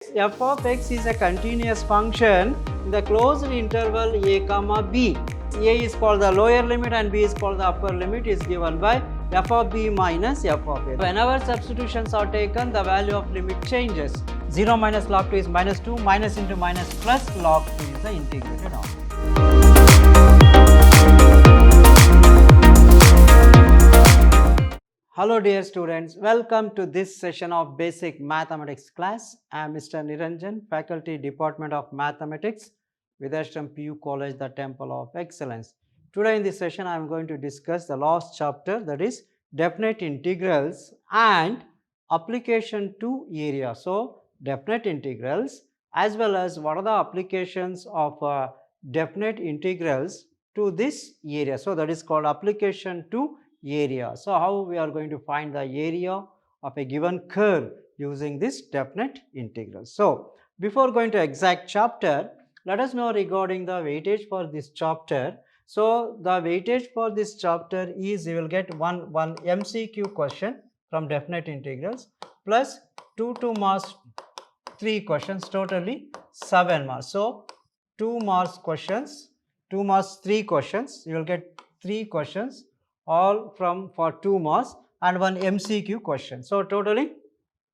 f of x is a continuous function in the closed interval a comma b. A is called the lower limit and b is called the upper limit is given by f of b minus f of a. Whenever substitutions are taken, the value of limit changes. 0 minus log 2 is minus 2, minus into minus plus log 2 is the integrated answer. Hello dear students, welcome to this session of basic mathematics class. I am Mr. Niranjan, faculty department of mathematics, Vidhyaashram PU College, the Temple of Excellence. Today in this session I am going to discuss the last chapter, that is definite integrals and application to area. So definite integrals as well as what are the applications of definite integrals to this area. So that is called application to area. So how we are going to find the area of a given curve using this definite integral. So before going to exact chapter, let us know regarding the weightage for this chapter. So the weightage for this chapter is you will get one MCQ question from definite integrals plus 2 marks 3 questions, totally 7 marks. So 2 marks questions, 2 marks 3 questions, you will get 3 questions all for 2 marks and one MCQ question. So totally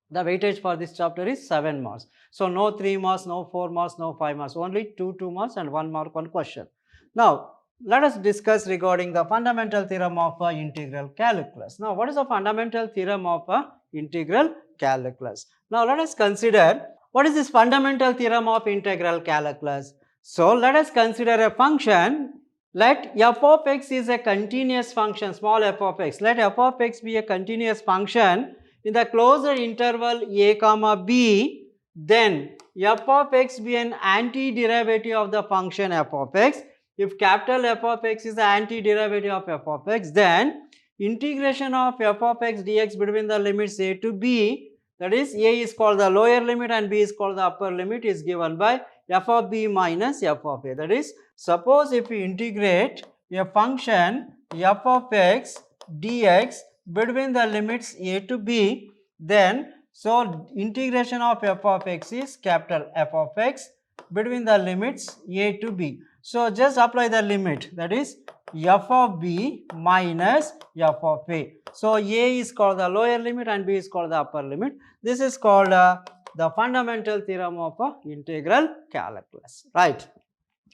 the weightage for this chapter is 7 marks. So no 3 marks, no 4 marks, no 5 marks, only 2 marks and 1 mark one question. Now let us discuss regarding the fundamental theorem of integral calculus. Now what is the fundamental theorem of integral calculus? Now let us consider what is this fundamental theorem of integral calculus. So let us consider a function. Let f of x is a continuous function, small f of x. Let f of x be a continuous function in the closed interval a comma b, then f of x be an antiderivative of the function f of x. If capital F of x is the antiderivative of f of x, then integration of f of x dx between the limits a to b, that is a is called the lower limit and b is called the upper limit, is given by f of b minus f of a. That is, suppose if we integrate a function f of x dx between the limits a to b, then so integration of f of x is capital F of x between the limits a to b. So just apply the limit, that is f of b minus f of a. So a is called the lower limit and b is called the upper limit. This is called the fundamental theorem of integral calculus, right?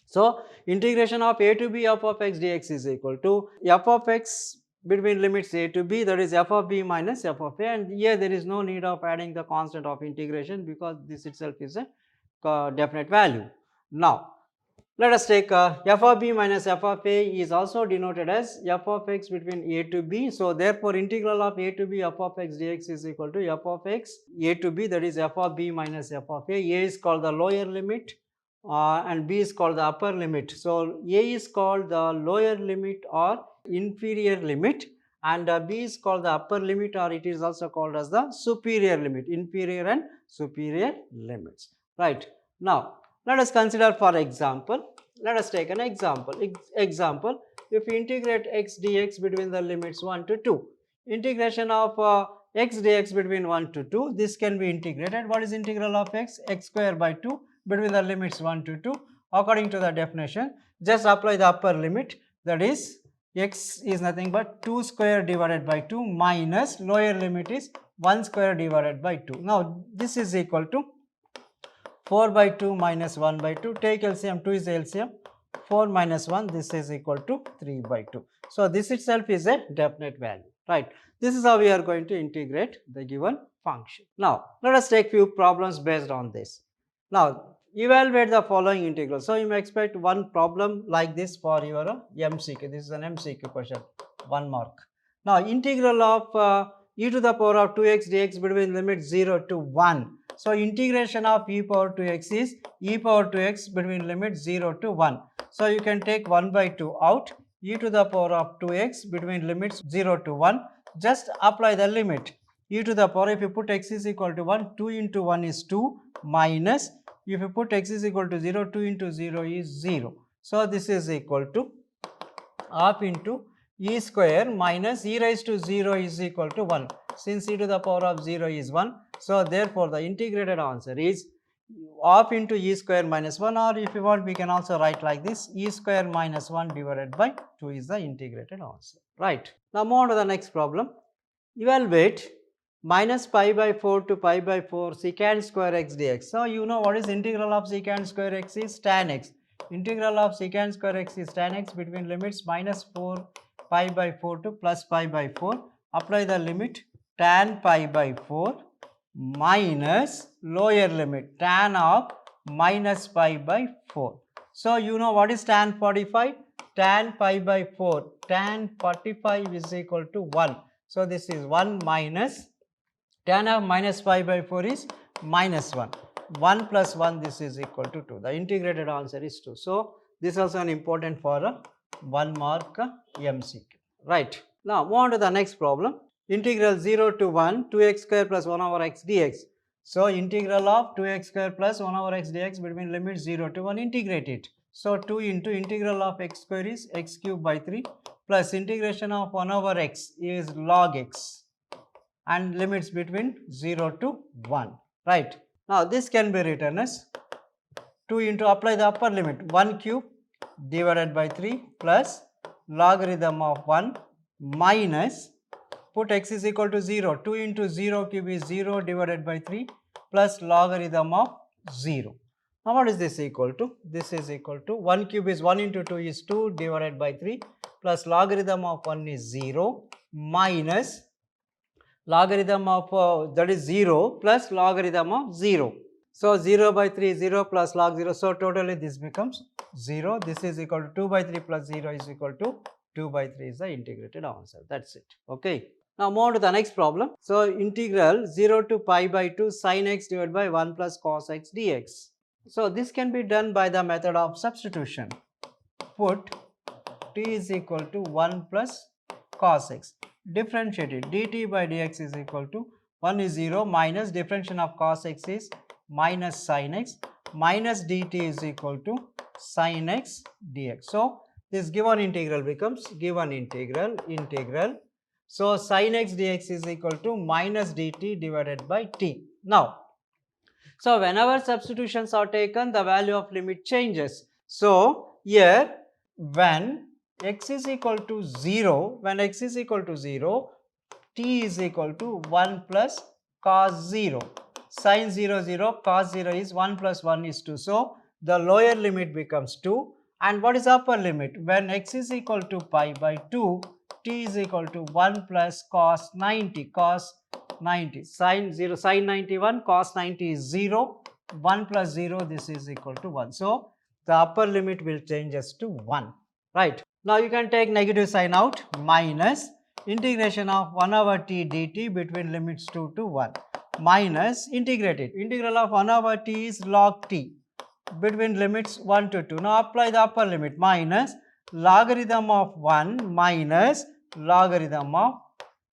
So integration of a to b f of x dx is equal to f of x between limits a to b, that is f of b minus f of a, and here there is no need of adding the constant of integration because this itself is a definite value. Now let us take f of b minus f of a is also denoted as f of x between a to b. So therefore integral of a to b f of x dx is equal to f of x a to b, that is f of b minus f of a. A is called the lower limit and b is called the upper limit. So a is called the lower limit or inferior limit and b is called the upper limit, or it is also called as the superior limit, inferior and superior limits, right? Now let us consider, for example, let us take an example. Example, if we integrate x dx between the limits 1 to 2, integration of x dx between 1 to 2, this can be integrated. What is integral of x? X square by 2 between the limits 1 to 2. According to the definition, just apply the upper limit, that is x is nothing but 2 square divided by 2 minus lower limit is 1 square divided by 2. Now this is equal to 4 by 2 minus 1 by 2, take LCM, 2 is the LCM, 4 minus 1, this is equal to 3 by 2. So this itself is a definite value, right? This is how we are going to integrate the given function. Now let us take few problems based on this. Now evaluate the following integral. So you may expect one problem like this for your MCQ. This is an MCQ question, 1 mark. Now integral of e to the power of 2x dx between limits 0 to 1. So integration of e power 2x is e power 2x between limits 0 to 1. So you can take 1 by 2 out, e to the power of 2x between limits 0 to 1. Just apply the limit, e to the power, if you put x is equal to 1, 2 into 1 is 2 minus, if you put x is equal to 0, 2 into 0 is 0. So this is equal to half into e square minus e raised to 0 is equal to 1. Since e to the power of 0 is 1, so therefore the integrated answer is half into e square minus 1, or if you want we can also write like this, e square minus 1 divided by 2 is the integrated answer, right. Now move on to the next problem. Evaluate minus pi by 4 to pi by 4 secant square x dx. So you know what is integral of secant square x is tan x. Integral of secant square x is tan x between limits minus 4 pi by 4 to plus pi by 4. Apply the limit tan pi by 4 minus lower limit tan of minus pi by 4. So you know what is tan 45? Tan pi by 4, tan 45 is equal to 1. So this is 1 minus tan of minus pi by 4 is minus 1. 1 plus 1, this is equal to 2. The integrated answer is 2. So this is also an important for a 1 mark MCQ. Right. Now move on to the next problem. Integral 0 to 1 2x square plus 1 over x dx. So integral of 2x square plus 1 over x dx between limits 0 to 1, integrate it. So 2 into integral of x square is x cube by 3 plus integration of 1 over x is log x and limits between 0 to 1, right. Now this can be written as 2 into, apply the upper limit, 1 cube divided by 3 plus logarithm of 1 minus, put x is equal to 0, 2 into 0 cube is 0 divided by 3 plus logarithm of 0. Now what is this equal to? This is equal to 1 cube is 1 into 2 is 2 divided by 3 plus logarithm of 1 is 0 minus logarithm of that is 0 plus logarithm of 0. So 0 by 3 is 0 plus log 0. So totally this becomes 0. This is equal to 2 by 3 plus 0 is equal to 2 by 3 is the integrated answer. That's it. Okay. Now move on to the next problem. So integral 0 to pi by 2 sin x divided by 1 plus cos x dx. So this can be done by the method of substitution. Put t is equal to 1 plus cos x. Differentiate it. dt by dx is equal to 1 is 0 minus differentiation of cos x is minus sin x minus dt is equal to sin x dx. So this given integral becomes given integral. So sin x dx is equal to minus dt divided by t. Now, so whenever substitutions are taken, the value of limit changes. So here when x is equal to 0, t is equal to 1 plus cos 0. Sin 0 0, cos 0 is 1 plus 1 is 2. So the lower limit becomes 2. And what is upper limit? When x is equal to pi by 2, t is equal to 1 plus cos 90, sin 0, sin 91, cos 90 is 0, 1 plus 0, this is equal to 1. So the upper limit will changes to 1, right. Now you can take negative sign out, minus integration of 1 over t dt between limits 2 to 1 minus integrate it. Integral of 1 over t is log t between limits 1 to 2. Now apply the upper limit, minus logarithm of 1 minus logarithm of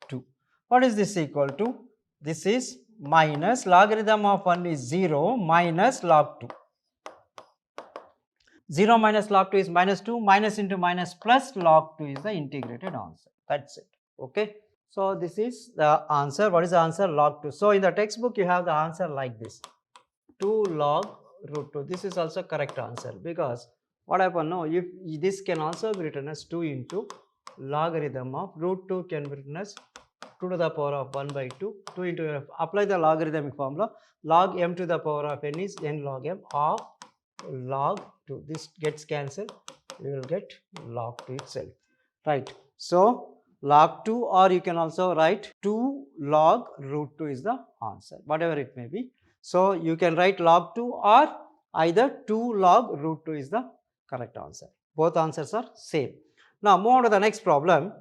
2. What is this equal to? This is minus logarithm of 1 is 0 minus log 2. 0 minus log 2 is minus 2, minus into minus plus log 2 is the integrated answer. That's it. Okay. So this is the answer. What is the answer? Log 2. So in the textbook you have the answer like this, 2 log root 2. This is also correct answer, because what happened now, if this can also be written as 2 into logarithm of root 2 can be written as 2 to the power of 1 by 2, 2 into f. Apply the logarithmic formula, log m to the power of n is n log m of log 2. This gets cancelled, we will get log 2 itself, right. So log 2, or you can also write 2 log root 2 is the answer, whatever it may be. So you can write log 2 or either 2 log root 2 is the correct answer. Both answers are same. Now move on to the next problem.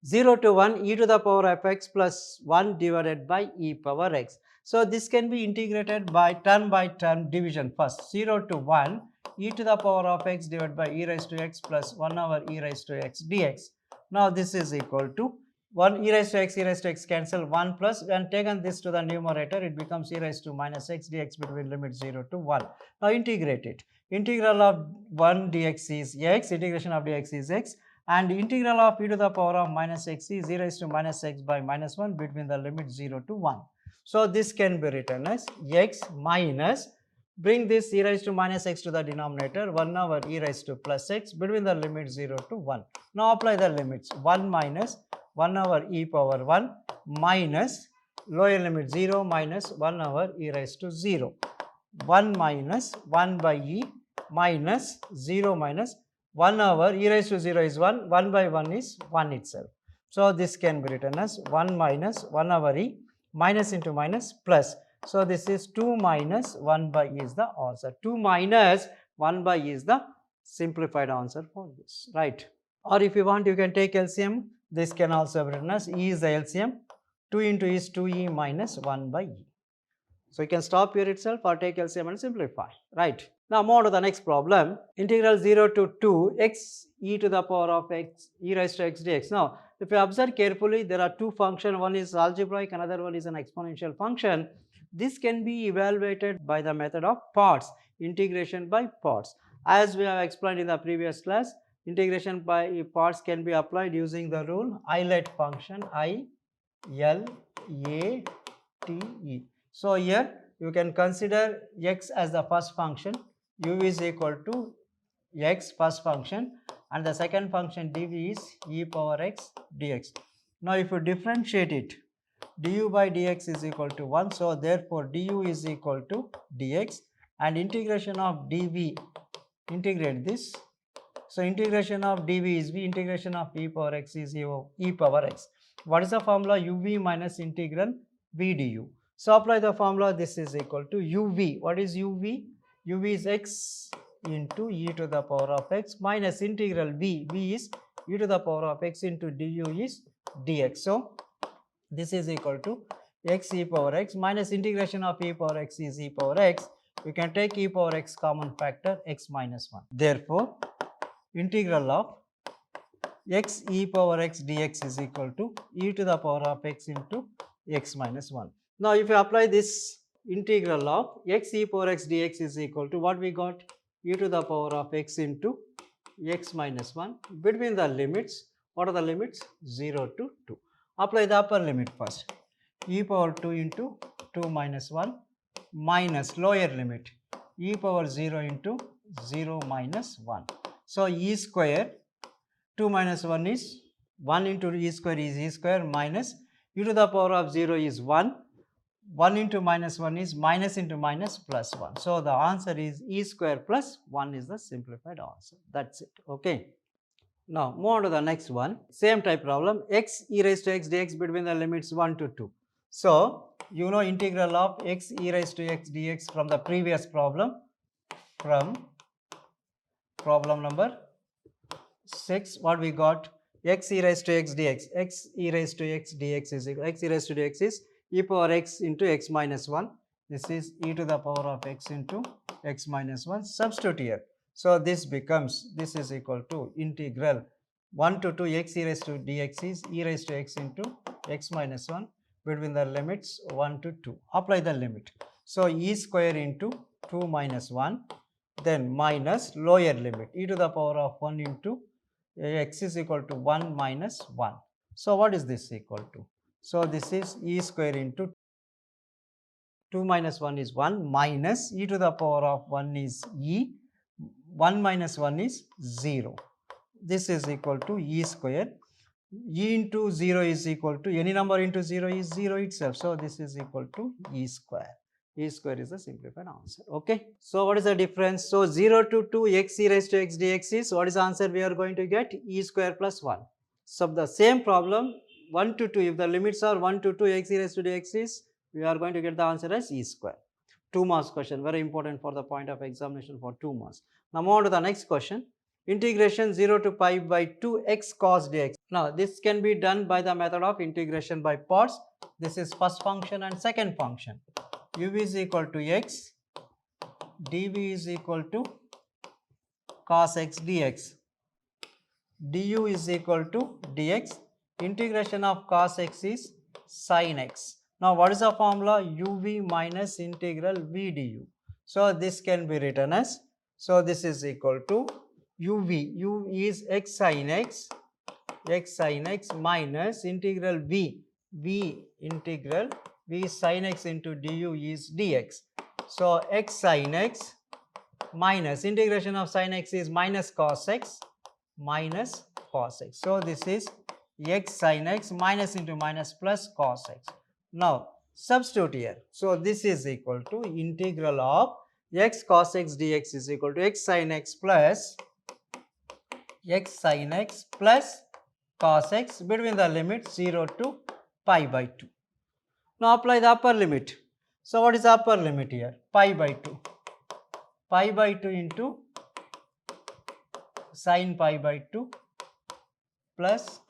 0 to 1 e to the power of x plus 1 divided by e power x. So this can be integrated by turn division. First 0 to 1 e to the power of x divided by e raised to x plus 1 over e raised to x dx. Now this is equal to 1 e raised to x cancel 1 plus, when taken this to the numerator it becomes e raised to minus x dx between limit 0 to 1. Now integrate it. Integral of 1 dx is x, integration of dx is x, and integral of e to the power of minus x is e raised to minus x by minus 1 between the limit 0 to 1. So this can be written as x minus Bring this e raised to minus x to the denominator, 1 over e raised to plus x between the limits 0 to 1. Now apply the limits, 1 minus 1 over e power 1 minus lower limit 0 minus 1 over e raised to 0. 1 minus 1 by e minus 0 minus 1 over e raised to 0 is 1, 1 by 1 is 1 itself. So this can be written as 1 minus 1 over e minus into minus plus. So this is 2 minus 1 by e is the answer. 2 minus 1 by e is the simplified answer for this, right? Or if you want, you can take LCM. This can also be written as e is the LCM. 2 into e is 2e minus 1 by e. So you can stop here itself or take LCM and simplify, right? Now move on to the next problem. Integral 0 to 2 x e to the power of x e raised to x dx. Now if you observe carefully, there are two functions. One is algebraic, another one is an exponential function. This can be evaluated by the method of parts, integration by parts. As we have explained in the previous class, integration by parts can be applied using the rule iLet function, I-L-A-T-E. So here you can consider x as the first function, u is equal to x first function, and the second function dv is e power x dx. Now if you differentiate it, du by dx is equal to 1, so therefore du is equal to dx, and integration of dv, integrate this. So integration of dv is v, integration of e power x is e power x. What is the formula? uv minus integral v du. So apply the formula, this is equal to uv. What is uv? uv is x into e to the power of x minus integral v. v is e to the power of x into du is dx. So this is equal to x e power x minus integration of e power x is e power x. You can take e power x common factor, x minus 1. Therefore, integral of x e power x dx is equal to e to the power of x into x minus 1. Now if you apply this integral of x e power x dx is equal to what we got, e to the power of x into x minus 1 between the limits. What are the limits? 0 to 2. Apply the upper limit first, e power 2 into 2 minus 1 minus lower limit e power 0 into 0 minus 1. So e square 2 minus 1 is 1 into e square is e square minus e to the power of 0 is 1. 1 into minus 1 is minus into minus plus 1. So the answer is e square plus 1 is the simplified answer. That's it. Okay. Now move on to the next one. Same type problem, x e raised to x dx between the limits 1 to 2. So you know integral of x e raised to x dx from the previous problem, from problem number 6. What we got? X e raised to x dx. X e raised to x dx is equal, x e raised to dx is e power x into x minus 1. This is e to the power of x into x minus 1. Substitute here. So this becomes, this is equal to integral 1 to 2 x e raised to dx is e raised to x into x minus 1 between the limits 1 to 2. Apply the limit. So e square into 2 minus 1, then minus lower limit e to the power of 1 into x is equal to 1 minus 1. So what is this equal to? So this is e square into 2 minus 1 is 1 minus e to the power of 1 is e, 1 minus 1 is 0. This is equal to e square. E into 0 is equal to, any number into 0 is 0 itself. So this is equal to e square. E square is the simplified answer. Okay. So what is the difference? So 0 to 2 x e raised to x dx is, what is the answer we are going to get? E square plus 1. So the same problem 1 to 2, if the limits are 1 to 2 x e raised to dx is, we are going to get the answer as e square. 2 marks question, very important for the point of examination for 2 marks. Now move on to the next question. Integration 0 to pi by 2 x cos dx. Now this can be done by the method of integration by parts. This is first function and second function. U is equal to x, dv is equal to cos x dx, du is equal to dx. Integration of cos x is sin x. Now what is the formula? uv minus integral v du. So this can be written as, so this is equal to uv, u is x sin x minus integral v integral v sin x into du is dx. So x sin x minus integration of sin x is minus cos x minus cos x. So this is x sin x minus into minus plus cos x. Now substitute here. So this is equal to integral of x cos x dx is equal to x sin x plus cos x between the limit 0 to pi by 2. Now apply the upper limit. So what is the upper limit here? Pi by 2. Pi by 2 into sin pi by 2 plus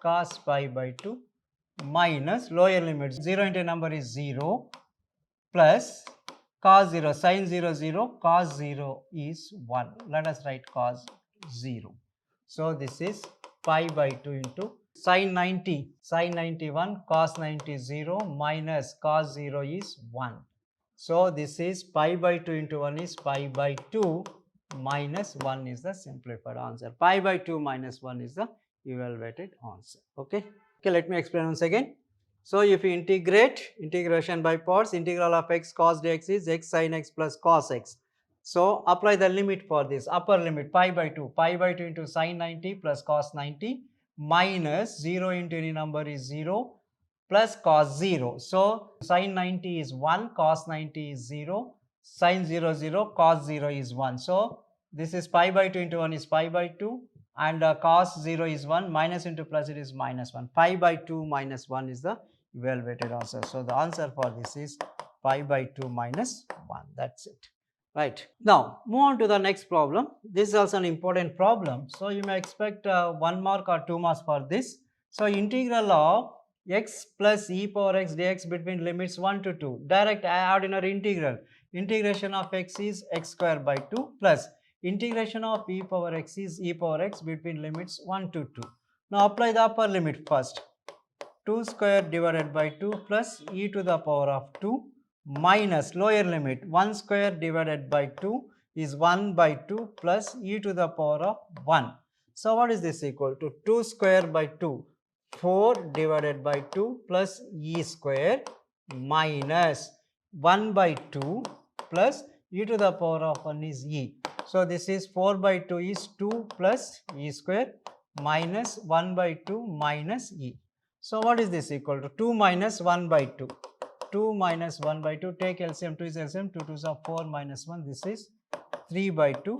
cos pi by 2 minus lower limit 0 into number is 0 plus cos 0 sin 0 0 cos 0 is 1. Let us write cos 0. So this is pi by 2 into sin 90 1 cos 90 0 minus cos 0 is 1. So this is pi by 2 into 1 is pi by 2 minus 1 is the simplified answer. Pi by 2 minus 1 is the evaluated answer. Okay, let me explain once again. So if you integration by parts, integral of x cos dx is x sin x plus cos x. So apply the limit for this, upper limit pi by 2 into sin 90 plus cos 90 minus 0 into any number is 0 plus cos 0. So sin 90 is 1, cos 90 is 0, sin 0 0, cos 0 is 1. So this is pi by 2 into 1 is pi by 2 and cos 0 is 1, minus into plus it is minus 1. Pi by 2 minus 1 is the evaluated answer. So the answer for this is pi by 2 minus 1. That's it. Right. Now move on to the next problem. This is also an important problem. So you may expect 1 mark or 2 marks for this. So integral of x plus e power x dx between limits 1 to 2. Direct ordinary integral. Integration of x is x square by 2 plus integration of e power x is e power x between limits 1 to 2. Now apply the upper limit first. 2 square divided by 2 plus e to the power of 2 minus lower limit 1 square divided by 2 is 1 by 2 plus e to the power of 1. So what is this equal to? 2 square by 2, 4 divided by 2 plus e square minus 1 by 2 plus e to the power of 1 is e. So this is 4 by 2 is 2 plus e square minus 1 by 2 minus e. So what is this equal to? 2 minus 1 by 2. 2 minus 1 by 2, take LCM, 2 is LCM, 2 2s are 4 minus 1, this is 3 by 2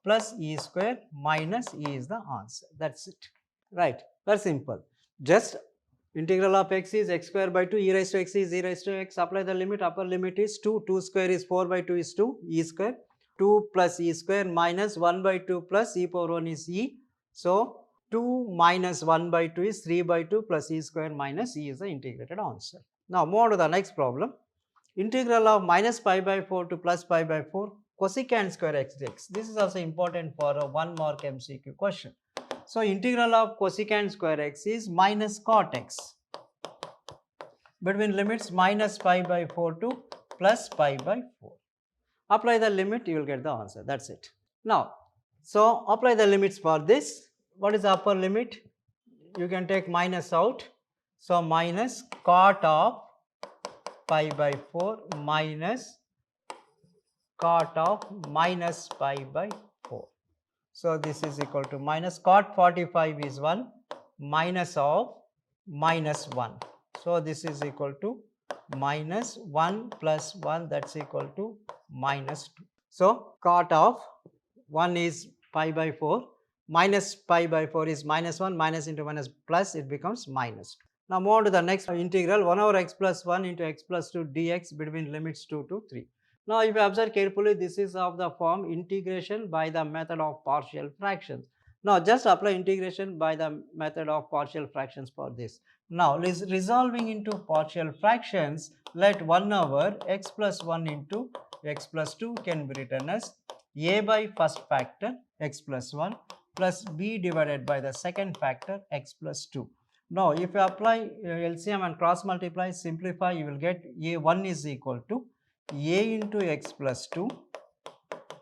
plus e square minus e is the answer. That's it. Right, very simple. Just integral of x is x square by 2, e raised to x is e raised to x, apply the limit, upper limit is 2, 2 square is 4 by 2 is 2, e square, 2 plus e square minus 1 by 2 plus e power 1 is e. So 2 minus 1 by 2 is 3 by 2 plus e square minus e is the integrated answer. Now move on to the next problem. Integral of minus pi by 4 to plus pi by 4 cosecant square x dx. This is also important for a 1 mark MCQ question. So integral of cosecant square x is minus cot x between limits minus pi by 4 to plus pi by 4. Apply the limit, you will get the answer. That's it. Now, so apply the limits for this. What is the upper limit? You can take minus out. So minus cot of pi by 4 minus cot of minus pi by 4. So this is equal to minus cot 45 is 1 minus of minus 1. So this is equal to minus 1 plus 1, that's equal to minus 2. So cot of 1 is pi by 4 minus pi by 4 is minus 1, minus into minus plus, it becomes minus 2. Now move on to the next integral 1 over x plus 1 into x plus 2 dx between limits 2 to 3. Now if you observe carefully, this is of the form integration by the method of partial fractions. Now just apply integration by the method of partial fractions for this. Now resolving into partial fractions, let 1 over x plus 1 into x plus 2 can be written as a by first factor x plus 1 plus b divided by the second factor x plus 2. Now if you apply LCM and cross multiply, simplify, you will get a1 is equal to a into x plus 2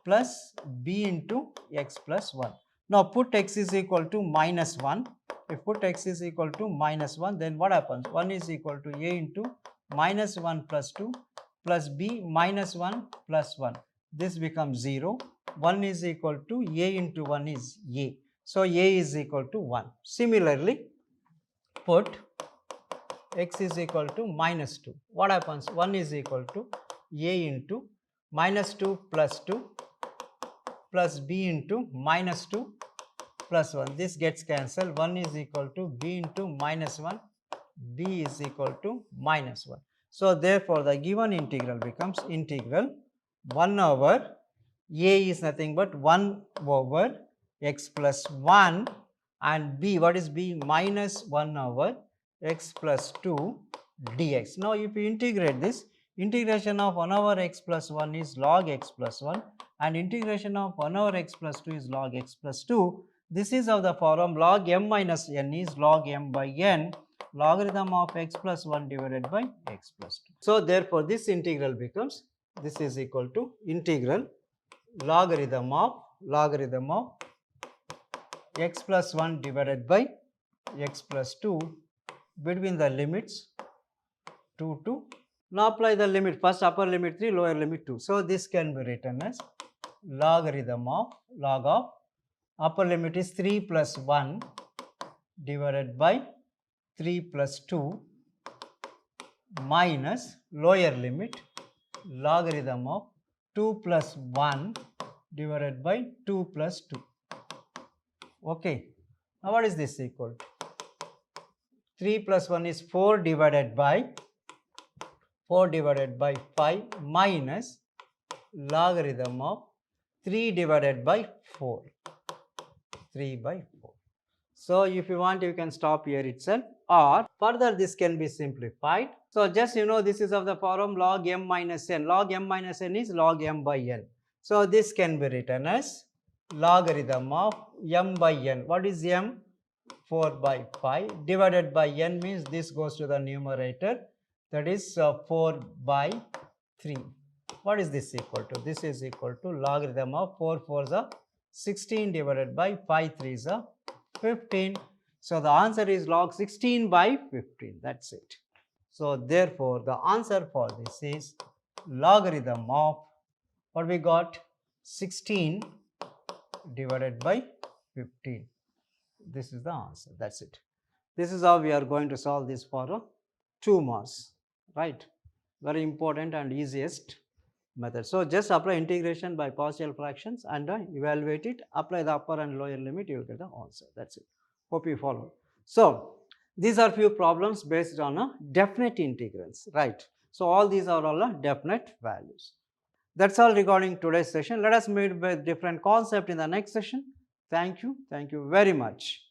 plus b into x plus 1. Now put x is equal to minus 1. If put x is equal to minus 1, then what happens? 1 is equal to a into minus 1 plus 2 plus b minus 1 plus 1. This becomes 0. 1 is equal to a into 1 is a. So, a is equal to 1. Similarly, put x is equal to minus 2. What happens? 1 is equal to a into minus 2 plus 2 plus b into minus 2 plus 1. This gets cancelled. 1 is equal to b into minus 1, b is equal to minus 1. So, therefore, the given integral becomes integral 1 over a is nothing but 1 over x plus 1 and b, what is b? Minus 1 over x plus 2 dx. Now, if you integrate this, integration of 1 over x plus 1 is log x plus 1 and integration of 1 over x plus 2 is log x plus 2. This is of the form log m minus n is log m by n, logarithm of x plus 1 divided by x plus 2. So, therefore, this integral becomes, this is equal to integral logarithm of x plus 1 divided by x plus 2 between the limits 2 to, now apply the limit, first upper limit 3, lower limit 2. So, this can be written as logarithm of log of upper limit is 3 plus 1 divided by 3 plus 2 minus lower limit logarithm of 2 plus 1 divided by 2 plus 2. Okay. Now, what is this equal to? 3 plus 1 is 4 divided by 5 minus logarithm of 3 divided by 4, 3 by 4. So, if you want, you can stop here itself, or further this can be simplified. So, just this is of the form log m minus n. Log m minus n is log m by n. So, this can be written as logarithm of m by n. What is m? 4 by 5 divided by n means this goes to the numerator, that is 4 by 3. What is this equal to? This is equal to logarithm of 4 4s are 16 divided by 5 3s are 15. So, the answer is log 16 by 15, that is it. So, therefore, the answer for this is logarithm of, what we got? 16 divided by 15. This is the answer, that is it. This is how we are going to solve this for 2 marks, right? Very important and easiest method. So, just apply integration by partial fractions and evaluate it, apply the upper and lower limit, you will get the answer, that is it. Hope you follow. So, these are few problems based on definite integrals, right? So, all these are all definite values. That is all regarding today's session. Let us meet with different concept in the next session. Thank you very much.